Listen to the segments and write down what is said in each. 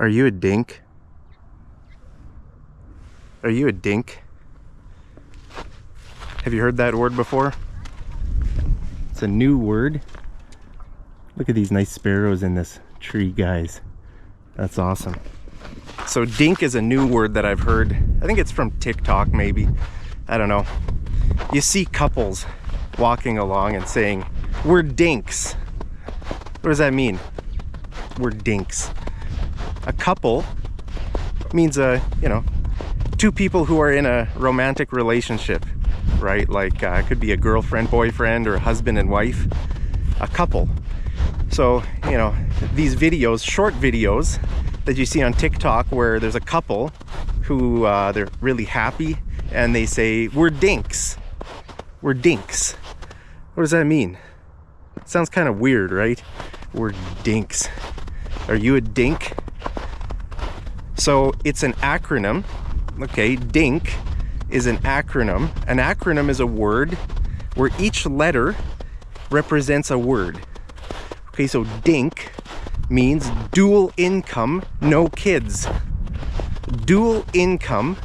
Are you a dink? Are you a dink? Have you heard that word before? It's a new word. Look at these nice sparrows in this tree, guys. That's awesome. So dink is a new word that I've heard. I think it's from TikTok maybe. I don't know. You see couples walking along and saying, "We're dinks." What does that mean? We're dinks. A couple means two people who are in a romantic relationship, right? Like it could be a girlfriend, boyfriend, or husband and wife. A couple. So, these videos, short videos that you see on TikTok where there's a couple who they're really happy and they say, "We're dinks. We're dinks." What does that mean? Sounds kind of weird, right? We're dinks. Are you a dink? So it's an acronym. Okay, DINK is an acronym. An acronym is a word where each letter represents a word. Okay, so DINK means dual income, no kids. Dual income,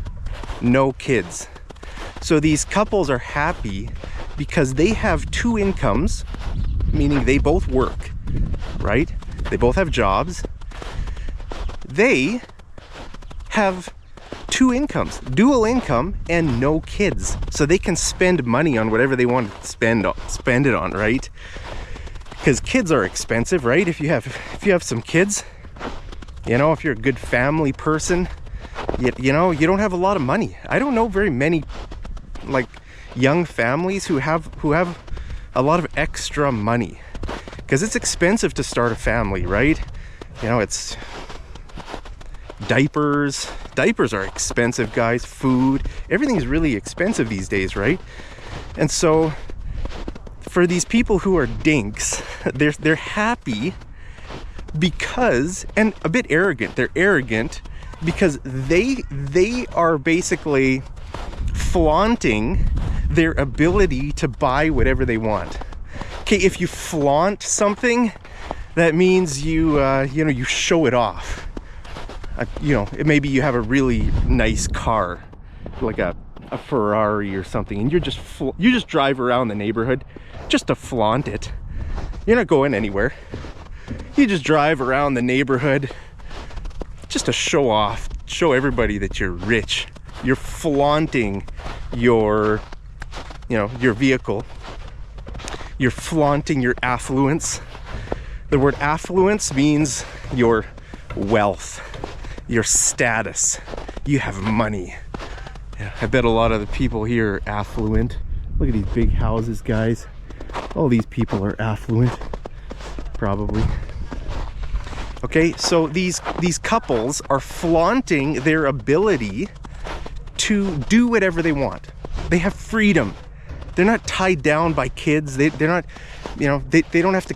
no kids. So these couples are happy because they have two incomes, meaning they both work, right? They both have jobs. They have two incomes, dual income and no kids. So they can spend money on whatever they want to spend it on, right? Because kids are expensive, right? If you have some kids, if you're a good family person, you don't have a lot of money. I don't know very many like young families who have a lot of extra money, because it's expensive to start a family, right? It's diapers are expensive, guys. Food, everything's really expensive these days, right? And so for these people who are dinks, they're happy because, and a bit arrogant. They're arrogant because they are basically flaunting their ability to buy whatever they want. Okay, if you flaunt something, that means you show it off. Maybe you have a really nice car, like a Ferrari or something, and you just drive around the neighborhood just to flaunt it. You're not going anywhere. You just drive around the neighborhood just to show off, show everybody that you're rich. You're flaunting your vehicle. You're flaunting your affluence. The word affluence means your wealth, your status. You have money. Yeah, I bet a lot of the people here are affluent. Look at these big houses, guys. All these people are affluent, probably. Okay, so these couples are flaunting their ability to do whatever they want. They have freedom. They're not tied down by kids. They're not, they don't have to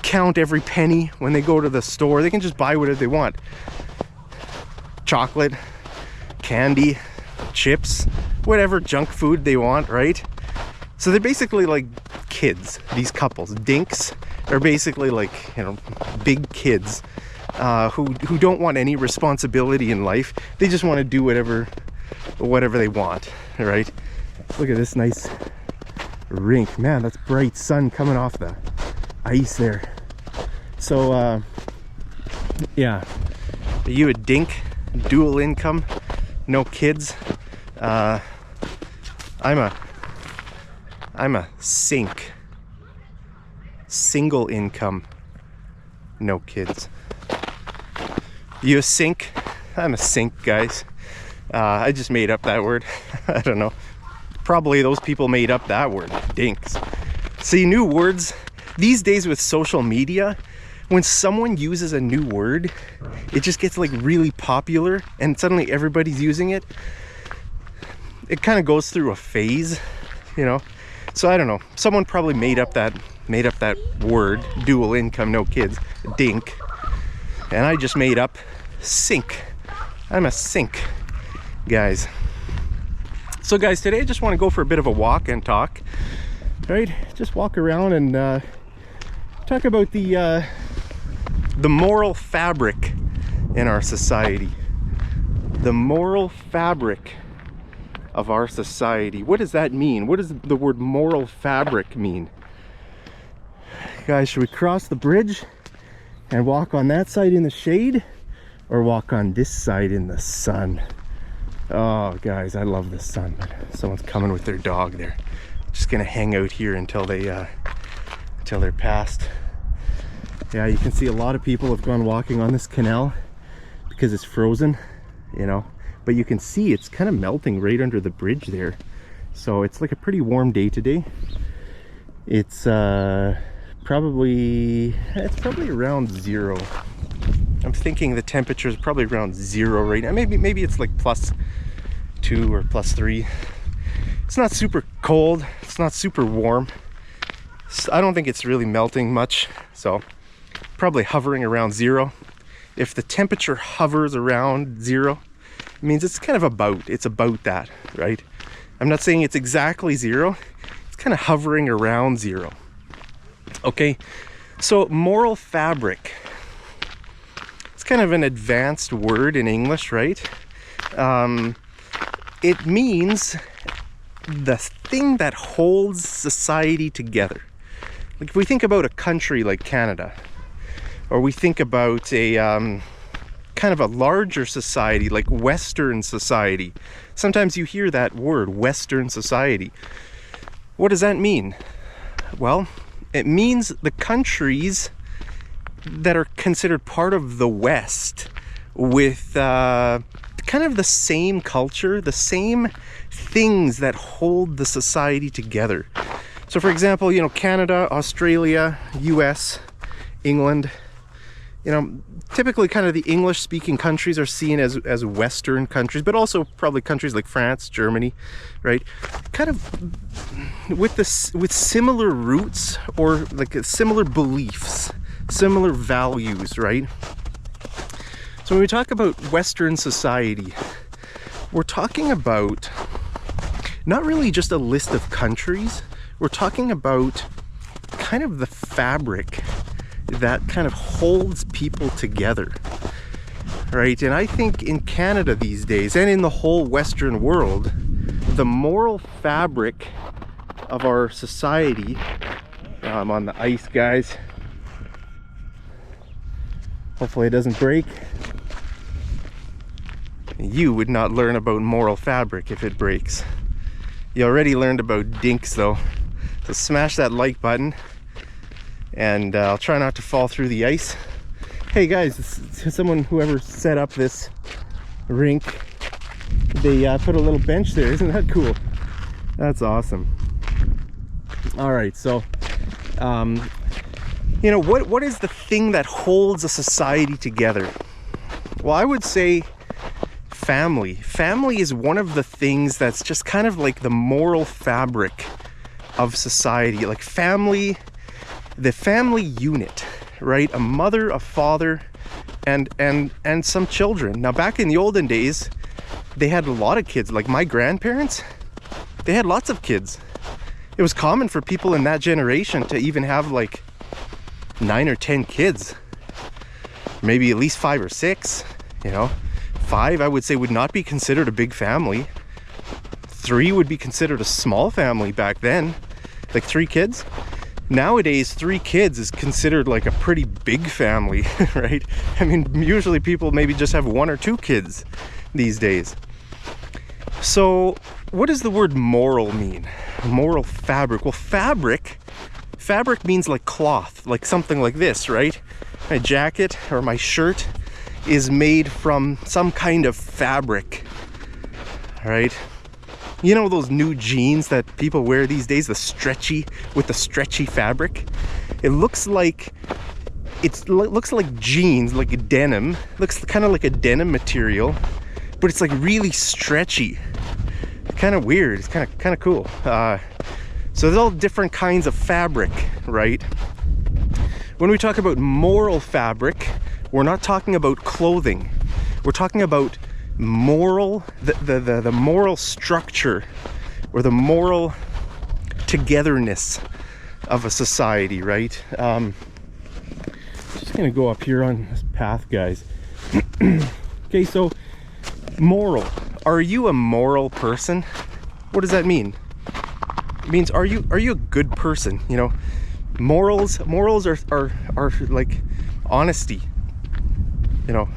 count every penny when they go to the store. They can just buy whatever they want. Chocolate, candy, chips, whatever junk food they want, right? So they're basically like kids, these couples. Dinks are basically like, big kids who don't want any responsibility in life. They just want to do whatever they want, right? Look at this nice rink. Man, that's bright sun coming off the ice there. So, yeah. Are you a dink? Dual income? No kids? I'm a sink. Single income. No kids. You a sink? I'm a sink, guys. I just made up that word. I don't know. Probably those people made up that word, dinks. See, new words. These days with social media, when someone uses a new word, it just gets like really popular and suddenly everybody's using it. It kind of goes through a phase, So I don't know. Someone probably made up that word, dual income, no kids, dink. And I just made up sink. I'm a sink, guys. So guys, today I just want to go for a bit of a walk and talk, right? Just walk around and talk about the moral fabric in our society. The moral fabric of our society. What does that mean? What does the word moral fabric mean? Guys, should we cross the bridge and walk on that side in the shade, or walk on this side in the sun? Oh guys, I love the sun, but someone's coming with their dog there. Just gonna hang out here until they're past. Yeah, you can see a lot of people have gone walking on this canal because it's frozen, you know, but you can see it's kind of melting right under the bridge there. So it's like a pretty warm day today. It's probably around 0. I'm thinking the temperature is probably around 0 right now. Maybe it's like +2 or +3. It's not super cold, it's not super warm. I don't think it's really melting much, so probably hovering around 0. If the temperature hovers around 0, it means it's kind of about that, right? I'm not saying it's exactly 0, it's kind of hovering around 0. Okay, so moral fabric, it's kind of an advanced word in English, right? It means the thing that holds society together. Like if we think about a country like Canada, or we think about a kind of a larger society like Western society. Sometimes you hear that word, Western society. What does that mean? Well, it means the countries that are considered part of the West with kind of the same culture, the same things that hold the society together. So for example, you know, Canada, Australia, US, England, you know, typically kind of the English speaking countries are seen as Western countries, but also probably countries like France, Germany, right? Kind of with similar roots, or like similar beliefs, similar values, right? So when we talk about Western society, we're talking about not really just a list of countries, we're talking about kind of the fabric that kind of holds people together, right? And I think in Canada these days, and in the whole Western world, the moral fabric of our society, I'm on the ice, guys, hopefully it doesn't break. You would not learn about moral fabric if it breaks. You already learned about DINKs though, so smash that like button. And I'll try not to fall through the ice. Hey guys, whoever set up this rink, they put a little bench there. Isn't that cool? That's awesome. All right, so you know, what is the thing that holds a society together? Well, I would say family. Family is one of the things that's just kind of like the moral fabric of society. Like family, the family unit, right? A mother, a father, and some children. Now back in the olden days, they had a lot of kids. Like my grandparents, they had lots of kids. It was common for people in that generation to even have like 9 or 10 kids, maybe at least 5 or 6, you know. 5 I would say would not be considered a big family. 3 would be considered a small family back then, like 3 kids. Nowadays 3 kids is considered like a pretty big family, right? I mean, usually people maybe just have 1 or 2 kids these days. So what does the word moral mean? Moral fabric. Well, fabric means like cloth, like something like this, right? My jacket or my shirt is made from some kind of fabric, right? You know those new jeans that people wear these days, the stretchy fabric? It looks like jeans, like a denim. Looks kind of like a denim material, but it's like really stretchy. Kind of weird. It's kind of cool. So there's all different kinds of fabric, right? When we talk about moral fabric, we're not talking about clothing. We're talking about moral, the moral structure or the moral togetherness of a society, right? Just gonna go up here on this path, guys. Okay, so moral. Are you a moral person? What does that mean? It means are you a good person? You know, morals are like honesty. You know,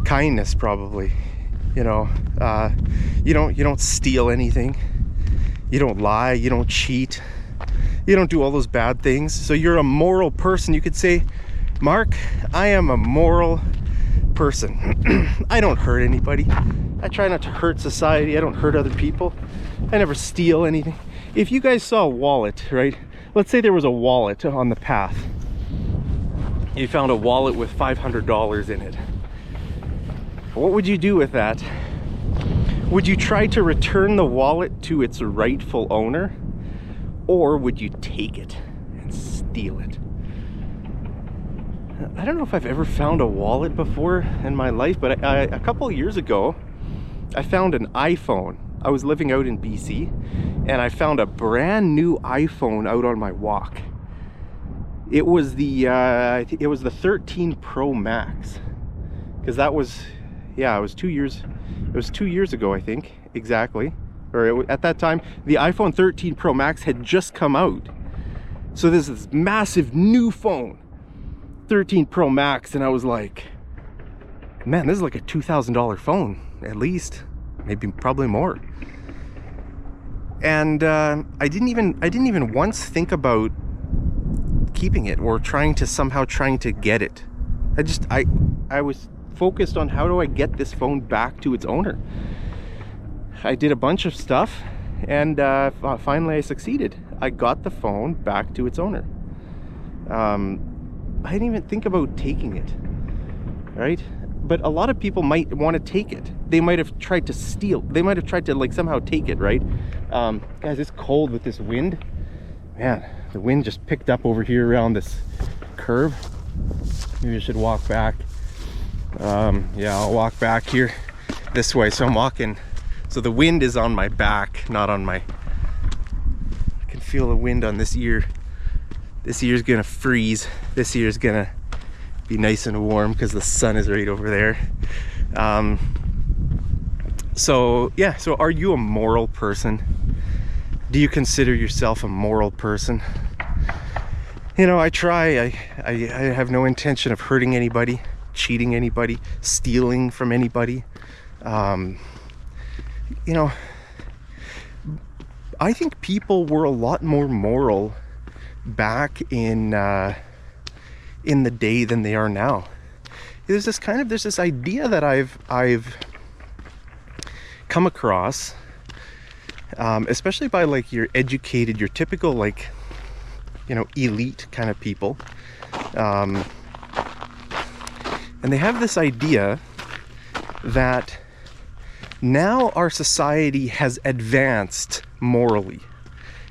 kindness probably. You know, you don't steal anything. You don't lie. You don't cheat. You don't do all those bad things. So you're a moral person. You could say, Mark, I am a moral person. I don't hurt anybody. I try not to hurt society. I don't hurt other people. I never steal anything. If you guys saw a wallet, right? Let's say there was a wallet on the path. You found a wallet with $500 in it. What would you do with that? Would you try to return the wallet to its rightful owner? Or would you take it and steal it? I don't know if I've ever found a wallet before in my life, but a couple of years ago, I found an iPhone. I was living out in BC, and I found a brand new iPhone out on my walk. It was the 13 Pro Max, because that was, yeah, it was 2 years. It was 2 years ago, I think, exactly. Or at that time, the iPhone 13 Pro Max had just come out. So there's this massive new phone, 13 Pro Max, and I was like, man, this is like a $2,000 phone, at least, maybe probably more. And I didn't even once think about keeping it or trying to get it. I was focused on how do I get this phone back to its owner. I did a bunch of stuff, and finally I succeeded. I got the phone back to its owner. I didn't even think about taking it, right? But a lot of people might want to take it. They might have tried to steal. They might have tried to like somehow take it, right? Guys, it's cold with this wind. Man, the wind just picked up over here around this curve. Maybe I should walk back. Yeah, I'll walk back here this way. So I'm walking. So the wind is on my back, not on my... I can feel the wind on this ear. This ear's gonna freeze. This ear's gonna be nice and warm because the sun is right over there. So yeah, so are you a moral person? Do you consider yourself a moral person? You know, I try. I have no intention of hurting anybody, cheating anybody, stealing from anybody. You know, I think people were a lot more moral back in the day than they are now. There's this idea that I've come across, especially by like your educated, your typical like, you know, elite kind of people, and they have this idea that now our society has advanced morally.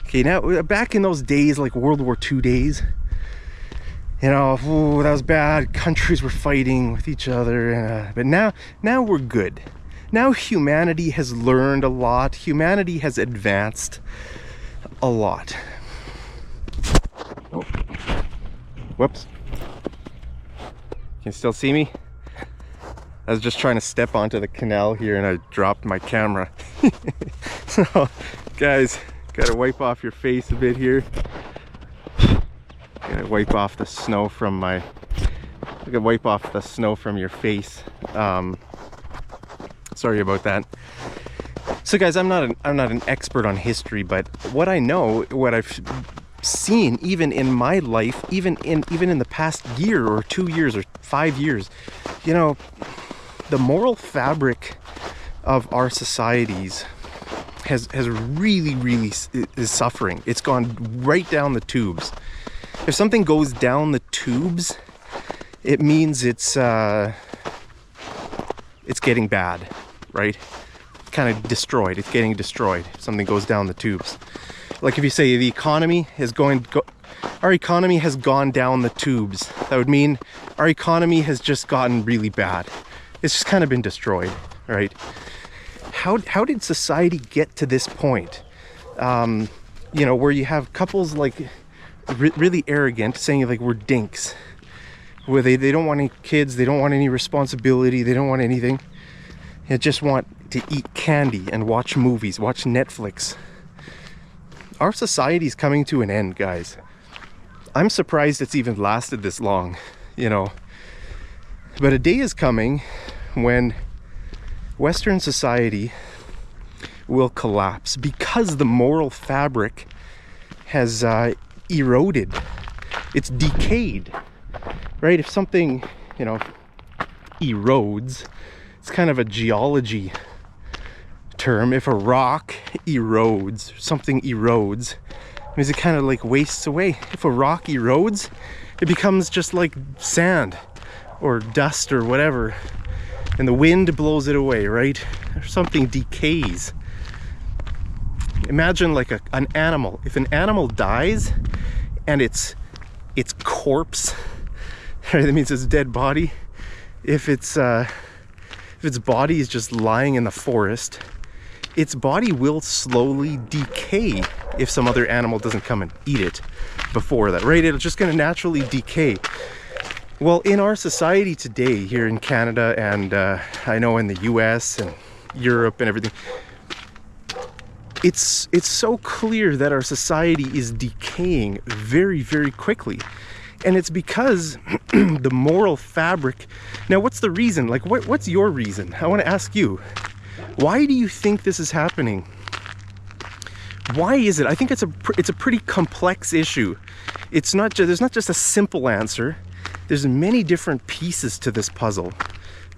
Okay, now back in those days, like World War II days, you know, ooh, that was bad. Countries were fighting with each other, but now we're good. Now humanity has learned a lot. Humanity has advanced a lot. Oh. Whoops. Can you still see me? I was just trying to step onto the canal here and I dropped my camera. So, guys, gotta wipe off your face a bit here. Gotta wipe off the snow from my... I gotta wipe off the snow from your face. Sorry about that. So guys, I'm not an expert on history, but what I know, what I've seen even in my life, even in the past year or 2 years or 5 years, you know, the moral fabric of our societies has really is suffering. It's gone right down the tubes. If something goes down the tubes, it means it's getting bad, right? Kind of destroyed. It's getting destroyed if something goes down the tubes. Like if you say the economy is our economy has gone down the tubes, that would mean our economy has just gotten really bad. It's just kind of been destroyed, right? How did society get to this point? You know, where you have couples like really arrogant, saying like we're dinks, where they don't want any kids, they don't want any responsibility, they don't want anything. They just want to eat candy and watch movies, watch Netflix. Our society's coming to an end, guys. I'm surprised it's even lasted this long, you know. But a day is coming when Western society will collapse because the moral fabric has eroded. It's decayed, right? If something, you know, erodes, it's kind of a geology term. If a rock erodes, something erodes, it means it kind of like wastes away. If a rock erodes, it becomes just like sand or dust or whatever, and the wind blows it away, right? Or something decays. Imagine like an animal. If an animal dies and its corpse, right, that means its dead body, if its body is just lying in the forest, its body will slowly decay if some other animal doesn't come and eat it before that, right? It's just going to naturally decay. Well, in our society today, here in Canada, and I know in the US and Europe and everything, it's so clear that our society is decaying very, very quickly. And it's because the moral fabric. Now, what's the reason? Like, what's your reason? I want to ask you. Why do you think this is happening? Why is it? I think it's a pretty complex issue. It's not just, there's not just a simple answer. There's many different pieces to this puzzle.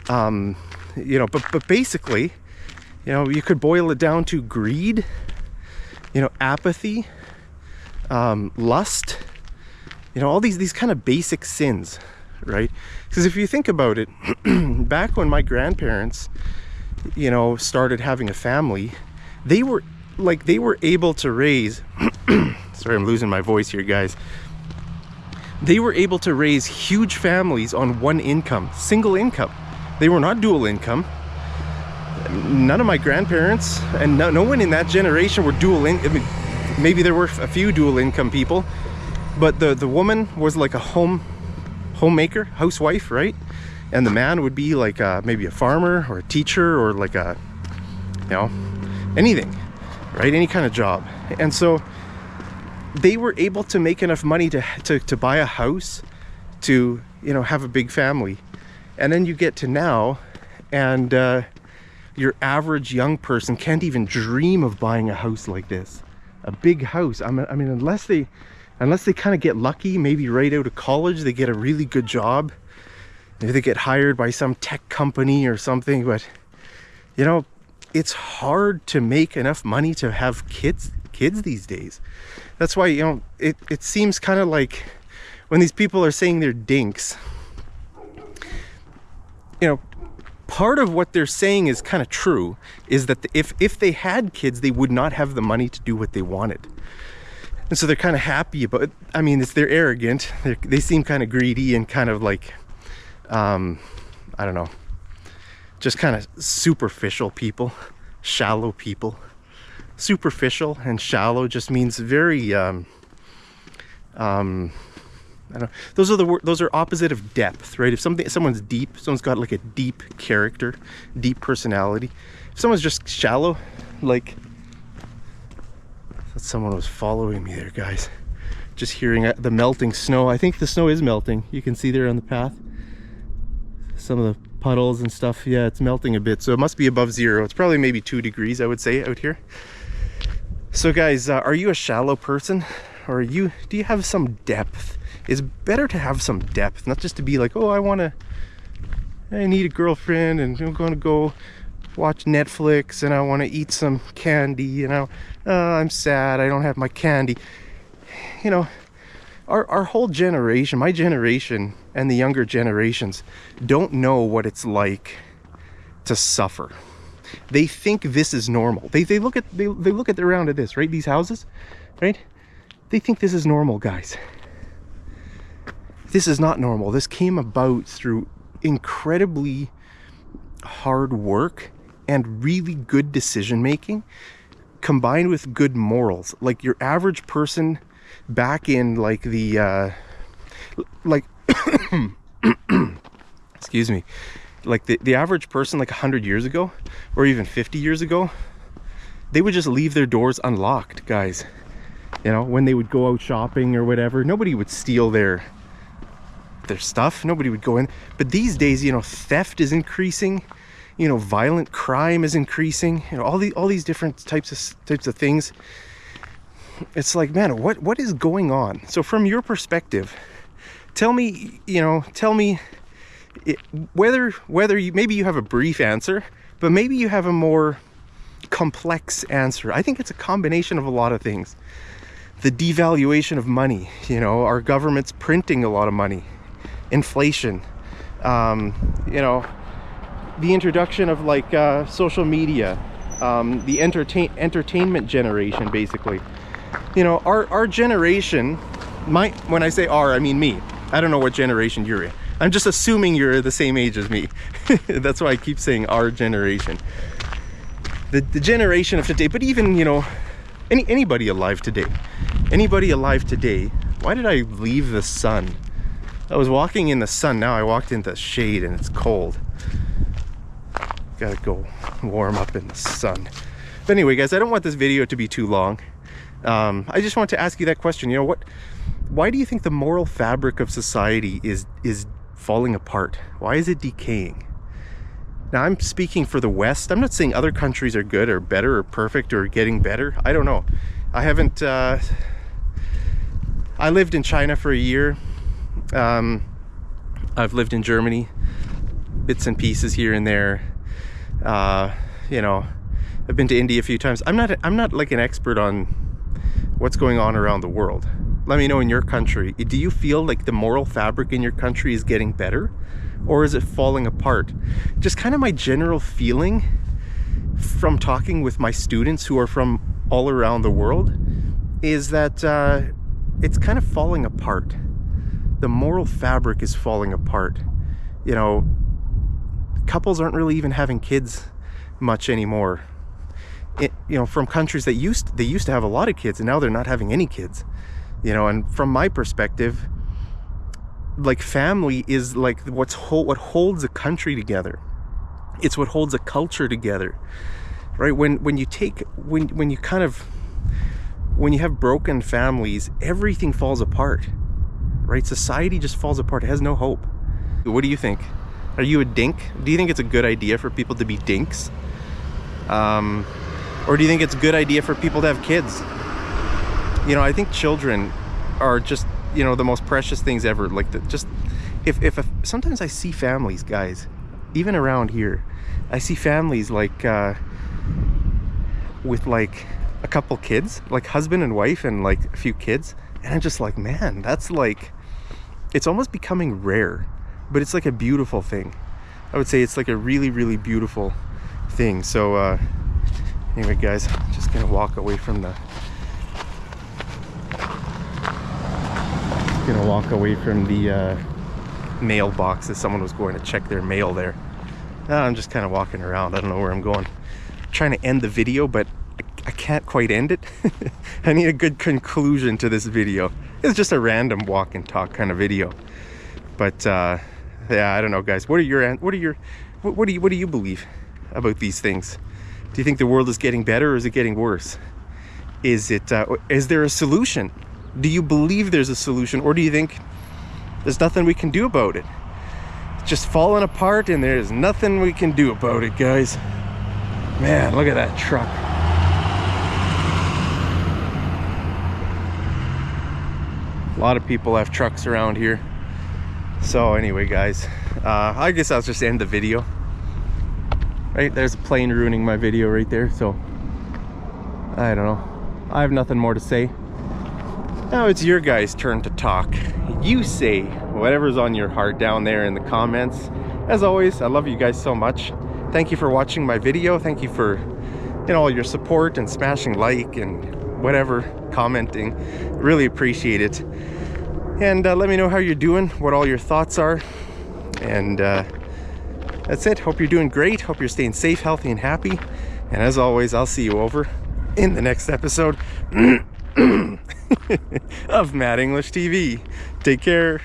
You know, but basically, you know, you could boil it down to greed, you know, apathy, lust, you know, all these kind of basic sins, right? Because if you think about it, back when my grandparents, you know, started having a family, they were able to raise sorry, I'm losing my voice here, guys. They were able to raise huge families on one income, single income. They were not dual income. None of my grandparents and no one in that generation were dual income. I mean, maybe there were a few dual income people, but the woman was like a homemaker, housewife, right? And the man would be like maybe a farmer or a teacher or like a, you know, anything, right? Any kind of job. And so they were able to make enough money to buy a house, to, you know, have a big family. And then you get to now, and your average young person can't even dream of buying a house like this, a big house. I mean, unless they kind of get lucky, maybe right out of college, they get a really good job. Maybe they get hired by some tech company or something, but, you know, it's hard to make enough money to have kids these days. That's why, you know, it seems kind of like when these people are saying they're dinks, you know, part of what they're saying is kind of true, is that if they had kids, they would not have the money to do what they wanted. And so they're kind of happy about it. I mean, they're arrogant. They seem kind of greedy and kind of like, I don't know, just kind of superficial people, shallow people. Superficial and shallow just means very, I don't know. Those are opposite of depth, right? If someone's deep, someone's got like a deep character, deep personality. If someone's just shallow, like, I thought someone was following me there, guys. Just hearing the melting snow. I think the snow is melting. You can see there on the path. Some of the puddles and stuff. Yeah, it's melting a bit. So it must be above zero. It's probably maybe 2 degrees, I would say, out here. So guys, are you a shallow person? Or do you have some depth? It's better to have some depth, not just to be like, oh, I need a girlfriend and I'm going to go watch Netflix and I want to eat some candy and I'm sad, I don't have my candy. You know, our whole generation, my generation and the younger generations, don't know what it's like to suffer. They think this is normal. They look around at this, right? These houses, right? They think this is normal, guys. This is not normal. This came about through incredibly hard work and really good decision making, combined with good morals. Like, your average person back in like the like excuse me, like the average person like 100 years ago or even 50 years ago, they would just leave their doors unlocked, guys. You know, when they would go out shopping or whatever, nobody would steal their stuff, nobody would go in. But these days, you know, theft is increasing, you know, violent crime is increasing, you know, all these different types of things. It's like, man, what is going on? So from your perspective, tell me, you know, whether you, maybe you have a brief answer, but maybe you have a more complex answer. I think it's a combination of a lot of things. The devaluation of money, you know, our government's printing a lot of money, inflation, you know, the introduction of like social media, the entertainment generation, basically. You know, our generation, when I say our, I mean me. I don't know what generation you're in. I'm just assuming you're the same age as me. That's why I keep saying our generation. The generation of today, but even, you know, anybody alive today. Anybody alive today. Why did I leave the sun? I was walking in the sun, now I walked into the shade and it's cold. Gotta go warm up in the sun. But anyway, guys, I don't want this video to be too long. I just want to ask you that question. You know, why do you think the moral fabric of society is falling apart? Why is it decaying? Now, I'm speaking for the West. I'm not saying other countries are good or better or perfect or getting better. I don't know. I haven't, I lived in China for a year. I've lived in Germany, bits and pieces here and there. You know, I've been to India a few times. I'm not like an expert on what's going on around the world. Let me know in your country. Do you feel like the moral fabric in your country is getting better? Or is it falling apart? Just kind of my general feeling from talking with my students who are from all around the world is that it's kind of falling apart. The moral fabric is falling apart. You know, couples aren't really even having kids much anymore. You know, from countries that they used to have a lot of kids, and now they're not having any kids. You know, and from my perspective, like, family is like what holds a country together. It's what holds a culture together, right? When you have broken families, everything falls apart, right? Society just falls apart. It has no hope. What do you think? Are you a dink? Do you think it's a good idea for people to be dinks? Or do you think it's a good idea for people to have kids? You know, I think children are just, you know, the most precious things ever. Like, sometimes I see families, guys, even around here, I see families like with like a couple kids, like husband and wife and like a few kids, and I'm just like, man, that's like, it's almost becoming rare, but it's like a beautiful thing. I would say it's like a really, really beautiful thing. So anyway, guys, just gonna walk away from the mailbox as someone was going to check their mail there. I'm just kind of walking around. I don't know where I'm going. I'm trying to end the video, but I can't quite end it. I need a good conclusion to this video. It's just a random walk and talk kind of video. But yeah, I don't know, guys. What do you believe about these things? Do you think the world is getting better, or is it getting worse? Is there a solution? Do you believe there's a solution, or do you think there's nothing we can do about it? It's just falling apart and there's nothing we can do about it, guys. Man, look at that truck. A lot of people have trucks around here. So anyway, guys, I guess I'll just end the video. Right, there's a plane ruining my video right there. So I don't know, I have nothing more to say. Now it's your guys' turn to talk. You say whatever's on your heart down there in the comments. As always, I love you guys so much. Thank you for watching my video. Thank you for, you know, all your support and smashing like and whatever, commenting. Really appreciate it. And let me know how you're doing, what all your thoughts are. And that's it. Hope you're doing great. Hope you're staying safe, healthy, and happy. And as always, I'll see you over in the next episode. of Mad English TV. Take care.